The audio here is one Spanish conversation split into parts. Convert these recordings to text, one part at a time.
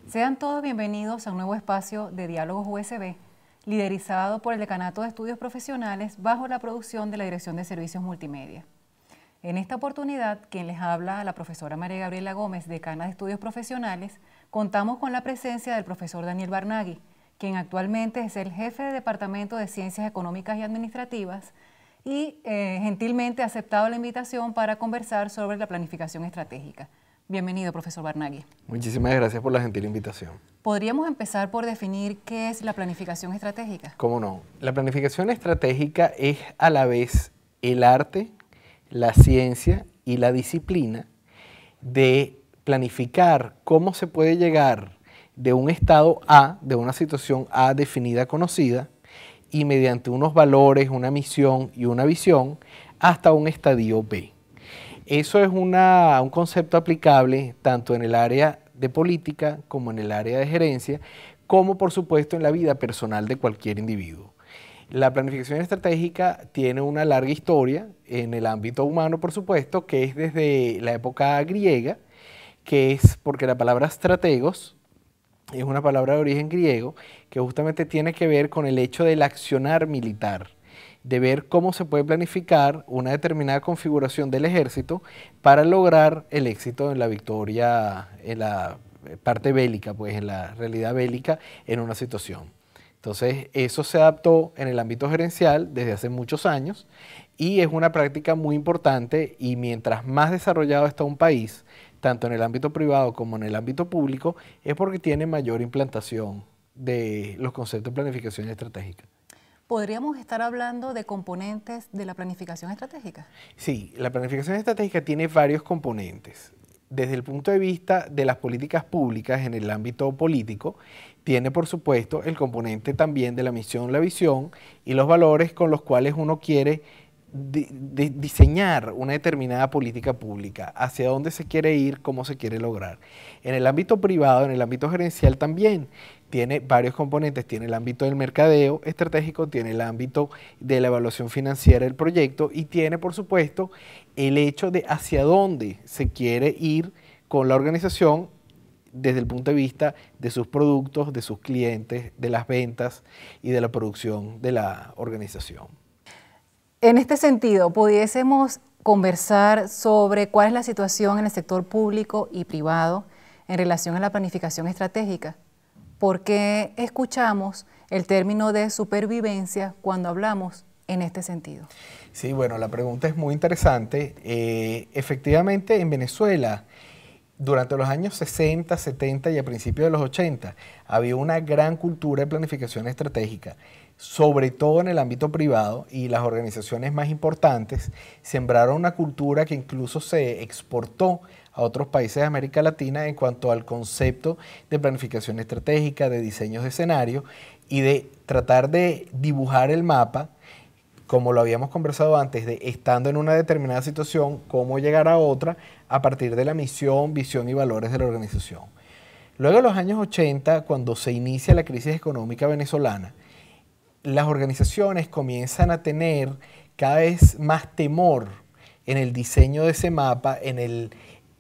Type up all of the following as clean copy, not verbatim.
Sean todos bienvenidos a un nuevo espacio de Diálogos USB, liderizado por el Decanato de Estudios Profesionales bajo la producción de la Dirección de Servicios Multimedia. En esta oportunidad, quien les habla, la profesora María Gabriela Gómez, decana de Estudios Profesionales, contamos con la presencia del profesor Daniel Barnaghi, quien actualmente es el jefe de Departamento de Ciencias Económicas y Administrativas y gentilmente ha aceptado la invitación para conversar sobre la planificación estratégica. Bienvenido, profesor Barnaghi. Muchísimas gracias por la gentil invitación. ¿Podríamos empezar por definir qué es la planificación estratégica? ¿Cómo no? La planificación estratégica es a la vez el arte, la ciencia y la disciplina de planificar cómo se puede llegar de un estado A, de una situación A definida, conocida, y mediante unos valores, una misión y una visión, hasta un estadio B. Eso es un concepto aplicable tanto en el área de política como en el área de gerencia, como por supuesto en la vida personal de cualquier individuo. La planificación estratégica tiene una larga historia en el ámbito humano, por supuesto, que es desde la época griega, que es porque la palabra strategos es una palabra de origen griego que justamente tiene que ver con el hecho del accionar militar, de ver cómo se puede planificar una determinada configuración del ejército para lograr el éxito en la victoria, en la parte bélica, pues en la realidad bélica en una situación. Entonces, eso se adaptó en el ámbito gerencial desde hace muchos años y es una práctica muy importante y mientras más desarrollado está un país, tanto en el ámbito privado como en el ámbito público, es porque tiene mayor implantación de los conceptos de planificación estratégica. ¿Podríamos estar hablando de componentes de la planificación estratégica? Sí, la planificación estratégica tiene varios componentes. Desde el punto de vista de las políticas públicas en el ámbito político, tiene por supuesto el componente también de la misión, la visión y los valores con los cuales uno quiere diseñar una determinada política pública, hacia dónde se quiere ir, cómo se quiere lograr. En el ámbito privado, en el ámbito gerencial también, tiene varios componentes, tiene el ámbito del mercadeo estratégico, tiene el ámbito de la evaluación financiera del proyecto y tiene por supuesto el hecho de hacia dónde se quiere ir con la organización desde el punto de vista de sus productos, de sus clientes, de las ventas y de la producción de la organización. En este sentido, ¿pudiésemos conversar sobre cuál es la situación en el sector público y privado en relación a la planificación estratégica? ¿Por qué escuchamos el término de supervivencia cuando hablamos en este sentido? Sí, bueno, la pregunta es muy interesante. Efectivamente, en Venezuela, durante los años 60, 70 y a principios de los 80, había una gran cultura de planificación estratégica, sobre todo en el ámbito privado, y las organizaciones más importantes sembraron una cultura que incluso se exportó a otros países de América Latina en cuanto al concepto de planificación estratégica, de diseños de escenario y de tratar de dibujar el mapa, como lo habíamos conversado antes, de estando en una determinada situación, cómo llegar a otra a partir de la misión, visión y valores de la organización. Luego de los años 80, cuando se inicia la crisis económica venezolana, las organizaciones comienzan a tener cada vez más temor en el diseño de ese mapa,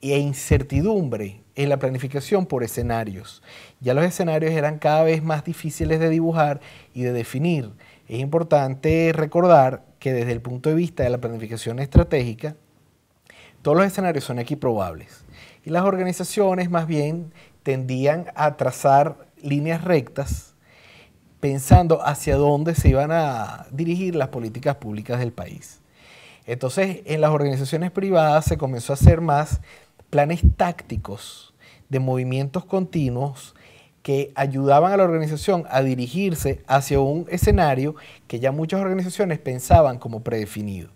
e incertidumbre en la planificación por escenarios. Ya los escenarios eran cada vez más difíciles de dibujar y de definir. Es importante recordar que desde el punto de vista de la planificación estratégica, todos los escenarios son equiprobables y las organizaciones más bien tendían a trazar líneas rectas pensando hacia dónde se iban a dirigir las políticas públicas del país. Entonces, en las organizaciones privadas se comenzó a hacer más planes tácticos de movimientos continuos que ayudaban a la organización a dirigirse hacia un escenario que ya muchas organizaciones pensaban como predefinido.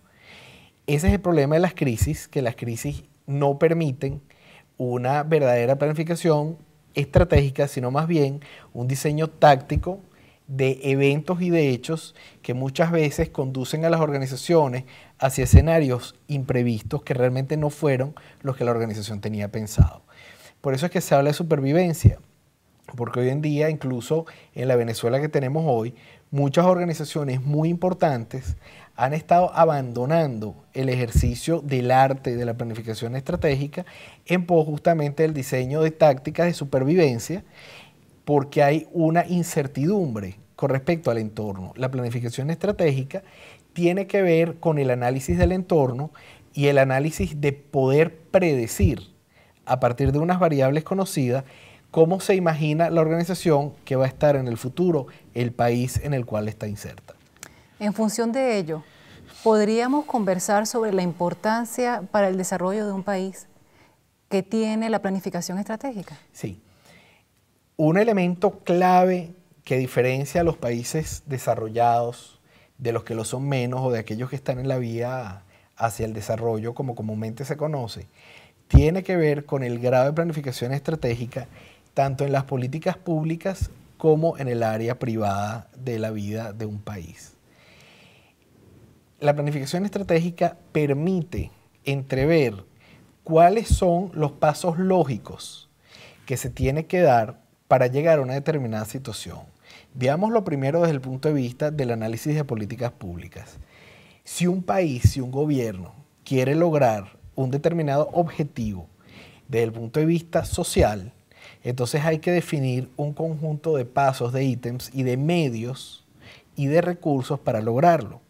Ese es el problema de las crisis, que las crisis no permiten una verdadera planificación estratégica, sino más bien un diseño táctico de eventos y de hechos que muchas veces conducen a las organizaciones hacia escenarios imprevistos que realmente no fueron los que la organización tenía pensado. Por eso es que se habla de supervivencia, porque hoy en día, incluso en la Venezuela que tenemos hoy, muchas organizaciones muy importantes han estado abandonando el ejercicio del arte de la planificación estratégica en pos justamente del diseño de tácticas de supervivencia, porque hay una incertidumbre con respecto al entorno. La planificación estratégica tiene que ver con el análisis del entorno y el análisis de poder predecir a partir de unas variables conocidas cómo se imagina la organización que va a estar en el futuro, el país en el cual está inserta. En función de ello, ¿podríamos conversar sobre la importancia para el desarrollo de un país que tiene la planificación estratégica? Sí. Un elemento clave que diferencia a los países desarrollados de los que lo son menos o de aquellos que están en la vía hacia el desarrollo, como comúnmente se conoce, tiene que ver con el grado de planificación estratégica tanto en las políticas públicas como en el área privada de la vida de un país. La planificación estratégica permite entrever cuáles son los pasos lógicos que se tiene que dar para llegar a una determinada situación. Veámoslo primero desde el punto de vista del análisis de políticas públicas. Si un país, si un gobierno quiere lograr un determinado objetivo desde el punto de vista social, entonces hay que definir un conjunto de pasos, de ítems y de medios y de recursos para lograrlo.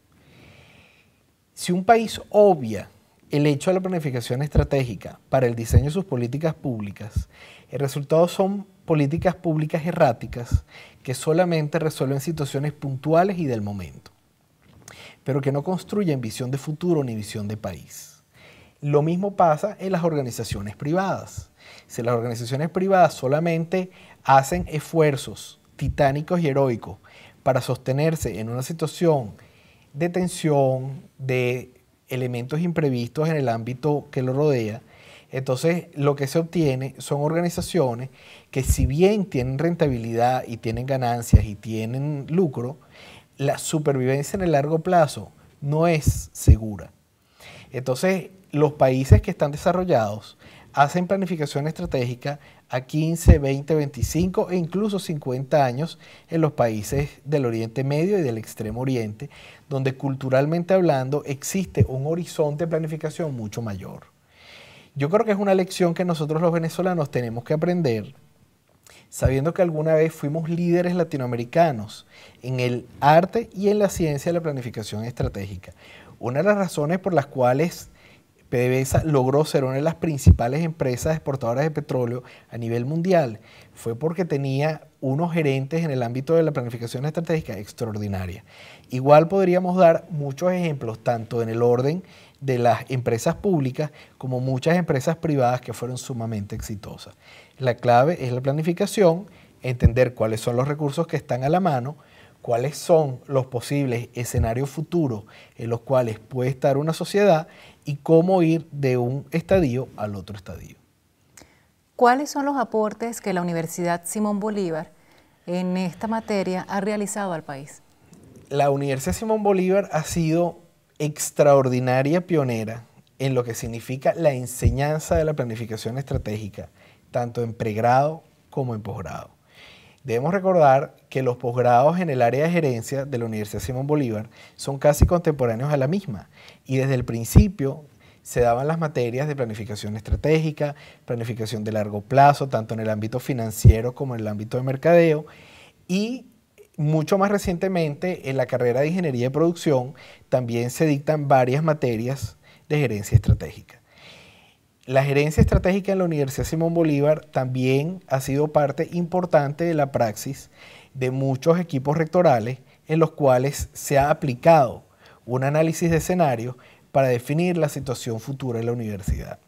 Si un país obvia el hecho de la planificación estratégica para el diseño de sus políticas públicas, el resultado son políticas públicas erráticas que solamente resuelven situaciones puntuales y del momento, pero que no construyen visión de futuro ni visión de país. Lo mismo pasa en las organizaciones privadas. Si las organizaciones privadas solamente hacen esfuerzos titánicos y heroicos para sostenerse en una situación de tensión, de elementos imprevistos en el ámbito que lo rodea, entonces lo que se obtiene son organizaciones que, si bien tienen rentabilidad y tienen ganancias y tienen lucro, la supervivencia en el largo plazo no es segura. Entonces, los países que están desarrollados hacen planificación estratégica a 15, 20, 25 e incluso 50 años en los países del Oriente Medio y del Extremo Oriente, donde culturalmente hablando existe un horizonte de planificación mucho mayor. Yo creo que es una lección que nosotros los venezolanos tenemos que aprender, sabiendo que alguna vez fuimos líderes latinoamericanos en el arte y en la ciencia de la planificación estratégica. Una de las razones por las cuales PDVSA logró ser una de las principales empresas exportadoras de petróleo a nivel mundial fue porque tenía unos gerentes en el ámbito de la planificación estratégica extraordinaria. Igual podríamos dar muchos ejemplos, tanto en el orden de las empresas públicas como muchas empresas privadas que fueron sumamente exitosas. La clave es la planificación, entender cuáles son los recursos que están a la mano, cuáles son los posibles escenarios futuros en los cuales puede estar una sociedad y cómo ir de un estadio al otro estadio. ¿Cuáles son los aportes que la Universidad Simón Bolívar en esta materia ha realizado al país? La Universidad Simón Bolívar ha sido extraordinaria pionera en lo que significa la enseñanza de la planificación estratégica, tanto en pregrado como en posgrado. Debemos recordar que los posgrados en el área de gerencia de la Universidad Simón Bolívar son casi contemporáneos a la misma y desde el principio se daban las materias de planificación estratégica, planificación de largo plazo, tanto en el ámbito financiero como en el ámbito de mercadeo, y mucho más recientemente en la carrera de Ingeniería de Producción también se dictan varias materias de gerencia estratégica. La gerencia estratégica en la Universidad Simón Bolívar también ha sido parte importante de la praxis de muchos equipos rectorales en los cuales se ha aplicado un análisis de escenario para definir la situación futura de la universidad.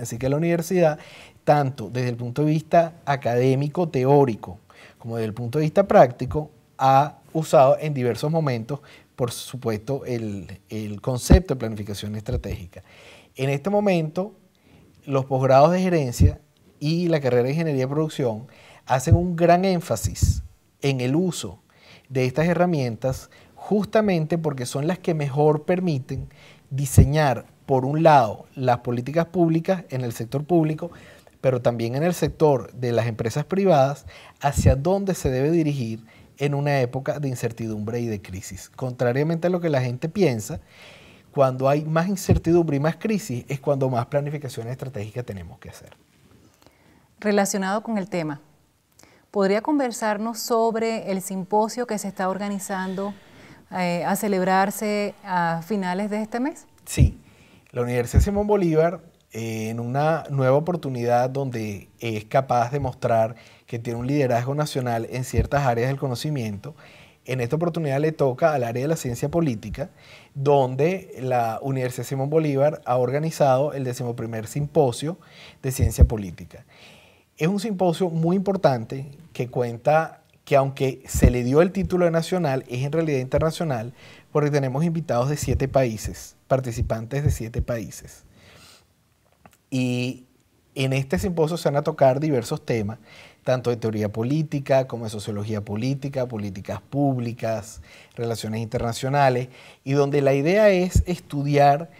Así que la universidad, tanto desde el punto de vista académico, teórico, como desde el punto de vista práctico, ha usado en diversos momentos, por supuesto, el concepto de planificación estratégica. En este momento, los posgrados de gerencia y la carrera de ingeniería de producción hacen un gran énfasis en el uso de estas herramientas justamente porque son las que mejor permiten diseñar, por un lado, las políticas públicas en el sector público, pero también en el sector de las empresas privadas, hacia dónde se debe dirigir en una época de incertidumbre y de crisis. Contrariamente a lo que la gente piensa, cuando hay más incertidumbre y más crisis es cuando más planificación estratégica tenemos que hacer. Relacionado con el tema, ¿podría conversarnos sobre el simposio que se está organizando a celebrarse a finales de este mes? Sí, la Universidad Simón Bolívar, en una nueva oportunidad donde es capaz de mostrar que tiene un liderazgo nacional en ciertas áreas del conocimiento, en esta oportunidad le toca al área de la ciencia política, donde la Universidad Simón Bolívar ha organizado el 11º simposio de ciencia política. Es un simposio muy importante que cuenta que, aunque se le dio el título de nacional, es en realidad internacional, porque tenemos invitados de 7 países, participantes de 7 países. Y en este simposio se van a tocar diversos temas, tanto de teoría política como de sociología política, políticas públicas, relaciones internacionales, y donde la idea es estudiar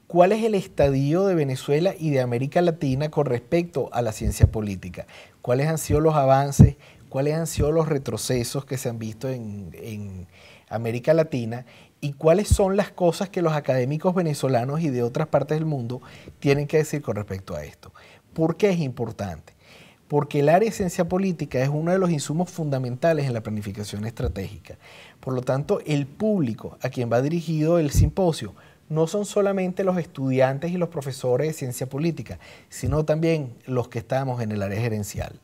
cuál es el estadio de Venezuela y de América Latina con respecto a la ciencia política, cuáles han sido los avances, cuáles han sido los retrocesos que se han visto en América Latina y cuáles son las cosas que los académicos venezolanos y de otras partes del mundo tienen que decir con respecto a esto. ¿Por qué es importante? Porque el área de ciencia política es uno de los insumos fundamentales en la planificación estratégica. Por lo tanto, el público a quien va dirigido el simposio no son solamente los estudiantes y los profesores de ciencia política, sino también los que estamos en el área gerencial.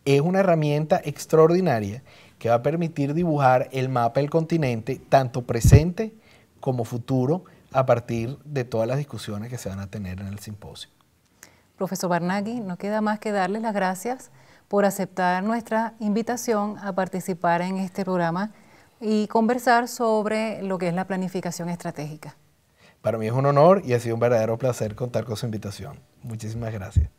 Es una herramienta extraordinaria que va a permitir dibujar el mapa del continente, tanto presente como futuro, a partir de todas las discusiones que se van a tener en el simposio. Profesor Barnaghi, no queda más que darles las gracias por aceptar nuestra invitación a participar en este programa y conversar sobre lo que es la planificación estratégica. Para mí es un honor y ha sido un verdadero placer contar con su invitación. Muchísimas gracias.